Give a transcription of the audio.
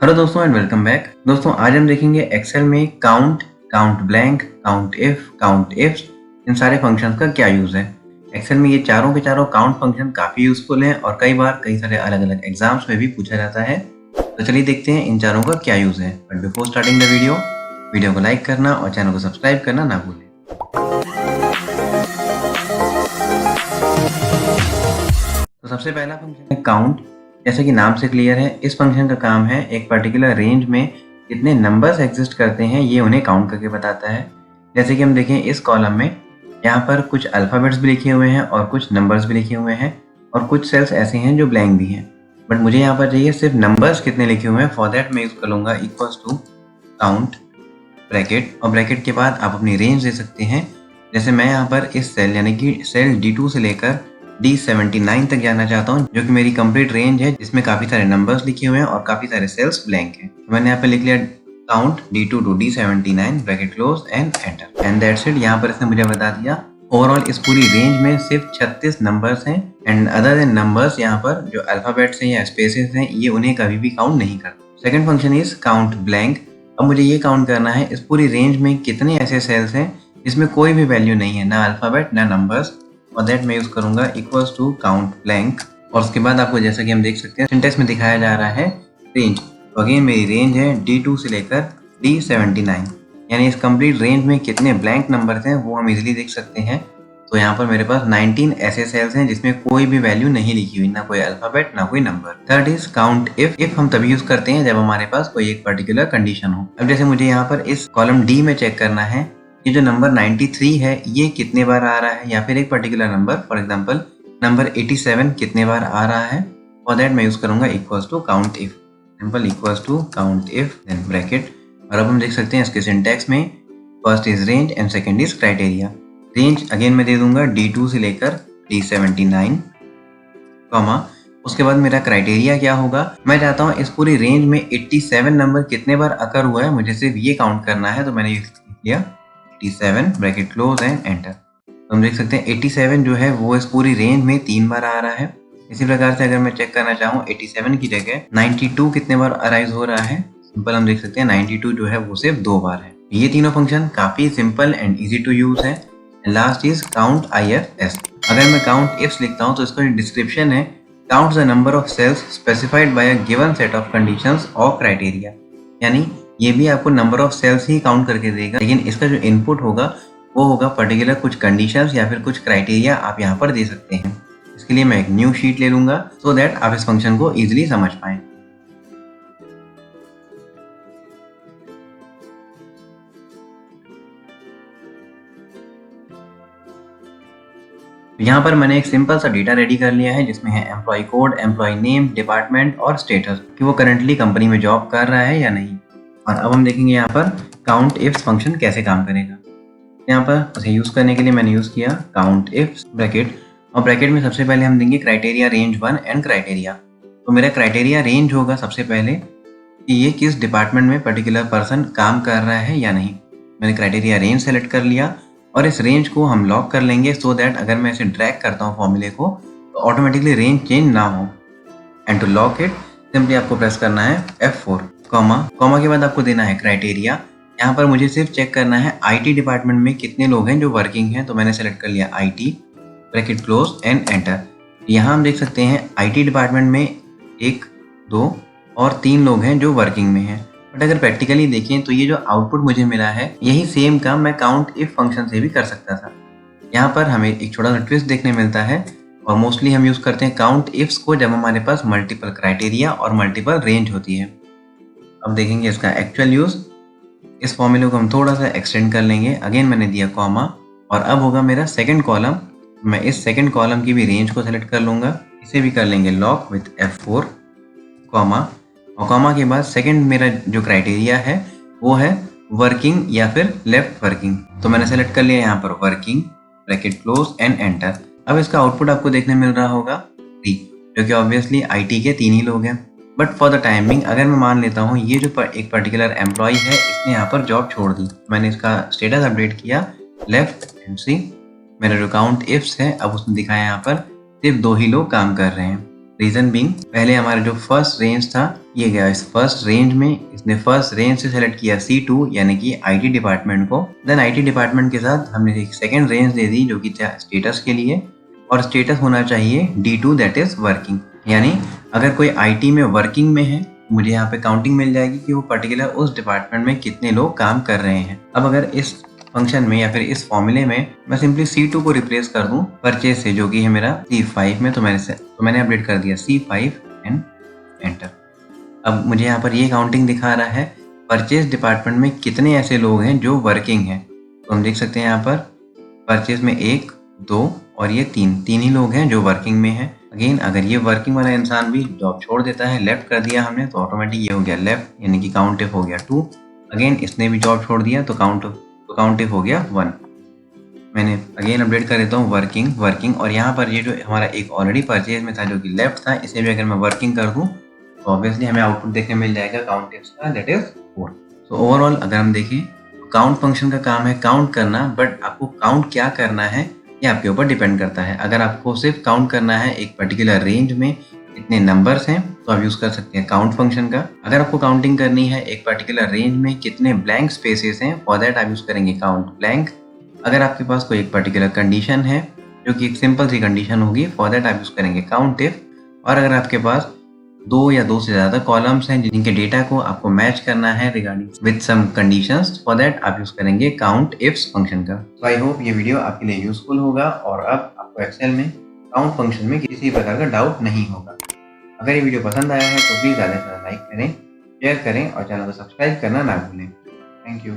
Hello दोस्तों and welcome back. दोस्तों आज हम देखेंगे एक्सेल में count, count blank, count if in सारे फंक्शंस का क्या यूज है। एक्सेल में ये चारों के चारों काउंट फंक्शन काफी यूजफुल हैं और कई बार कई सारे अलग अलग एग्जाम्स में भी पूछा जाता है। तो चलिए देखते हैं इन चारों का क्या यूज है। But before starting the video को लाइक करना और चैनल को सब्सक्राइब करना ना भूलें। तो सबसे पहला फंक्शन है काउंट। जैसे कि नाम से क्लियर है, इस फंक्शन का काम है एक पर्टिकुलर रेंज में कितने नंबर्स एग्जिस्ट करते हैं ये उन्हें काउंट करके बताता है। जैसे कि हम देखें इस कॉलम में यहाँ पर कुछ अल्फ़ाबेट्स भी लिखे हुए हैं और कुछ नंबर्स भी लिखे हुए हैं और कुछ सेल्स ऐसे हैं जो ब्लैंक भी हैं। बट मुझे यहाँ पर चाहिए सिर्फ नंबर्स कितने लिखे हुए हैं। फॉर दैट मैं यूज़ कर लूँगा इक्वल्स टू काउंट ब्रैकेट, और ब्रैकेट के बाद आप अपनी रेंज दे सकते हैं। जैसे मैं यहाँ पर इस सेल यानी कि सेल D2 से लेकर D79 तक जाना चाहता हूँ, जो कि मेरी कंप्लीट रेंज है जिसमें काफी सारे नंबर्स लिखे हुए हैं और काफी सारे सेल्स ब्लैंक हैं। तो मैंने यहाँ पे लिख लिया count D2 to D79 bracket close and enter and that's it. यहाँ पर इसने मुझे बता दिया ओवरऑल इस पूरी रेंज में सिर्फ 36 नंबर्स हैं एंड अदर देन नंबर्स यहाँ पर जो अल्फाबेट्स हैं या स्पेसेस हैं ये उन्हें कभी भी काउंट नहीं करता। Second function is count blank. अब मुझे ये काउंट करना है इस पूरी रेंज में कितने ऐसे सेल्स हैं जिसमें कोई भी वैल्यू नहीं है, ना अल्फाबेट ना नंबर्स, और दैट मैं यूज करूंगा इक्वल्स टू काउंट ब्लैंक। और उसके बाद आपको जैसा कि हम देख सकते हैं सिंटेक्स में दिखाया जा रहा है रेंज। तो अगेन मेरी रेंज है D2 से लेकर D79, यानी इस कंप्लीट रेंज में कितने ब्लैंक नंबर्स हैं वो हम इजीली देख सकते हैं। तो यहाँ पर मेरे पास 19 ऐसे सेल्स हैं जिसमें कोई भी वैल्यू नहीं लिखी हुई, ना कोई अल्फाबेट ना कोई number. Third is count if हम तभी यूज करते हैं जब हमारे पास कोई एक पर्टिकुलर कंडीशन हो। अब जैसे मुझे यहाँ पर इस कॉलम डी में चेक करना है कि जो नंबर 93 है ये कितने बार आ रहा है, या फिर एक particular number for example number 87 कितने बार आ रहा है। फॉर दैट मैं यूज करूंगा equals to count if, simple equals to count if then bracket. और अब हम देख सकते हैं इसके सिंटैक्स में first is range and second is criteria. Range again मैं दे दूंगा D2 से लेकर D79, कॉमा उसके बाद मेरा क्राइटेरिया क्या होगा, मैं चाहता हूँ इस पूरी रेंज में 87 नंबर कितने बार अकर हुआ है, मुझे सिर्फ ये काउंट करना है। तो मैंने लिख लिया 87 ब्रैकेट क्लोज एंड एंटर। तो हम देख सकते हैं 87 जो है वो इस पूरी रेंज में 3 बार आ रहा है। इसी प्रकार से अगर मैं चेक करना चाहूँ 87 की जगह 92 कितने बार अराइज हो रहा है, सिंपल हम देख सकते हैं 92 जो है वो सिर्फ 2 बार है। ये तीनों फंक्शन काफी simple and easy to use है। Last is count IFS। अगर मैं काउंट इफ्स लिखता हूँ तो इसका जो डिस्क्रिप्शन है count the number of cells specified by a given set of conditions और क्राइटेरिया, यानी ये भी आपको नंबर ऑफ सेल्स ही काउंट करके देगा, लेकिन इसका जो इनपुट होगा वो होगा पर्टिकुलर कुछ कंडीशंस या फिर कुछ क्राइटेरिया आप यहाँ पर दे सकते हैं। इसके लिए मैं एक न्यू शीट ले लूंगा सो दैट आप इस फंक्शन को इजिली समझ पाएं। यहाँ पर मैंने एक सिंपल सा डेटा रेडी कर लिया है जिसमें है employee code, employee name, department और स्टेटस कि वो करंटली कंपनी में जॉब कर रहा है या नहीं। और अब हम देखेंगे यहाँ पर काउंट इफ्स फंक्शन कैसे काम करेगा। यहाँ पर उसे यूज करने के लिए मैंने यूज किया काउंट इफ्स ब्रैकेट, और ब्रैकेट में सबसे पहले हम देंगे क्राइटेरिया रेंज 1 एंड क्राइटेरिया। तो मेरा क्राइटेरिया रेंज होगा सबसे पहले कि ये किस डिपार्टमेंट में पर्टिकुलर पर्सन काम कर रहा है या नहीं। मैंने क्राइटेरिया रेंज सेलेक्ट कर लिया और इस रेंज को हम लॉक कर लेंगे सो दैट अगर मैं इसे ड्रैग करता हूँ फॉर्मूले को तो ऑटोमेटिकली रेंज चेंज ना हो। And to lock it simply आपको प्रेस करना है F4, कॉमा के बाद आपको देना है क्राइटेरिया। यहाँ पर मुझे सिर्फ चेक करना है IT डिपार्टमेंट में कितने लोग हैं जो वर्किंग हैं, तो मैंने सेलेक्ट कर लिया IT bracket close and enter. यहाँ हम देख सकते हैं IT डिपार्टमेंट में 1, 2 और 3 लोग हैं जो वर्किंग में हैं। बट अगर प्रैक्टिकली देखें तो ये जो आउटपुट मुझे मिला है यही सेम काम मैं काउंट इफ फंक्शन से भी कर सकता था। यहाँ पर हमें एक छोटा सा ट्विस्ट देखने मिलता है और मोस्टली हम यूज करते हैं काउंट इफ्स को जब हमारे पास मल्टीपल क्राइटेरिया और मल्टीपल रेंज होती है। अब देखेंगे इसका एक्चुअल यूज। इस फॉर्मूले को हम थोड़ा सा एक्सटेंड कर लेंगे। अगेन मैंने दिया कॉमा और अब होगा मेरा सेकेंड कॉलम। मैं इस सेकेंड कॉलम की भी रेंज को सेलेक्ट कर लूंगा, इसे भी कर लेंगे लॉक विथ F4, कॉमा और कॉमा के बाद सेकंड मेरा जो क्राइटेरिया है वो है वर्किंग या फिर लेफ्ट वर्किंग। तो मैंने सेलेक्ट कर लिया यहाँ पर working bracket close and enter. अब इसका आउटपुट आपको देखने मिल रहा होगा 3, जो कि ऑब्वियसली IT के 3 ही लोग हैं। बट फॉर द टाइमिंग अगर मैं मान लेता हूँ ये जो एक पर्टिकुलर एम्प्लॉय है इसने यहाँ पर जॉब छोड़ दी, मैंने इसका स्टेटस अपडेट किया लेफ्ट एंड सी, मेरा जो काउंट इफ्स है अब उसने दिखाया यहाँ पर सिर्फ 2 ही लोग काम कर रहे हैं। रीजन बीइंग पहले हमारा जो फर्स्ट रेंज था ये गया इस फर्स्ट रेंज में, इसने फर्स्ट रेंज से सेलेक्ट किया C2 यानी कि IT डिपार्टमेंट को। देन IT डिपार्टमेंट के साथ हमने एक सेकेंड रेंज दे दी जो कि था स्टेटस के लिए, और स्टेटस होना चाहिए D2 दैट इज वर्किंग। यानी अगर कोई IT में वर्किंग में है, मुझे यहाँ पे काउंटिंग मिल जाएगी कि वो पर्टिकुलर उस डिपार्टमेंट में कितने लोग काम कर रहे हैं। अब अगर इस फंक्शन में या फिर इस फॉर्मूले में मैं सिंपली C2 को रिप्लेस कर दूं परचेज से, जो कि है मेरा C5 में, तो मैंने अपडेट कर दिया C5 एंड एंटर। अब मुझे यहाँ पर ये काउंटिंग दिखा रहा है परचेज डिपार्टमेंट में कितने ऐसे लोग हैं जो वर्किंग हैं। तो हम देख सकते हैं यहाँ पर परचेज में 1, 2 और ये 3 ही लोग हैं जो वर्किंग में हैं। अगेन अगर ये वर्किंग वाला इंसान भी जॉब छोड़ देता है, लेफ्ट कर दिया हमने, तो ऑटोमेटिक ये हो गया लेफ्ट, यानी कि काउंट इफ हो गया 2। अगेन इसने भी जॉब छोड़ दिया तो काउंट इफ हो गया 1। मैंने अगेन अपडेट कर देता हूँ वर्किंग, और यहाँ पर ये जो हमारा एक ऑलरेडी परचेज में था जो कि लेफ्ट था, इसे भी अगर मैं वर्किंग कर दूँ तो ऑब्वियसली हमें आउटपुट देखने मिल जाएगा काउंट इफ का, दैट इज 4। तो ओवरऑल अगर हम देखें, काउंट फंक्शन का काम है काउंट करना, बट आपको काउंट क्या करना है ये आपके ऊपर डिपेंड करता है। अगर आपको सिर्फ काउंट करना है एक पर्टिकुलर रेंज में कितने नंबर्स हैं तो आप यूज कर सकते हैं काउंट फंक्शन का। अगर आपको काउंटिंग करनी है एक पर्टिकुलर रेंज में कितने ब्लैंक स्पेसेस हैं, फॉर दैट आप यूज करेंगे काउंट ब्लैंक। अगर आपके पास कोई एक पर्टिकुलर कंडीशन है जो कि एक सिंपल सी कंडीशन होगी, फॉर दैट आप यूज करेंगे काउंट इफ। और अगर आपके पास 2 या 2 से ज़्यादा कॉलम्स हैं जिनके डेटा को आपको मैच करना है regarding with some conditions, for that आप यूज करेंगे काउंट इफ्स फंक्शन का। तो आई होप ये वीडियो आपके लिए यूजफुल होगा और अब आपको एक्सेल में काउंट फंक्शन में किसी प्रकार का डाउट नहीं होगा। अगर ये वीडियो पसंद आया है तो प्लीज़ ज़्यादा से ज़्यादा लाइक करें, शेयर करें और चैनल को सब्सक्राइब करना ना भूलें। Thank you.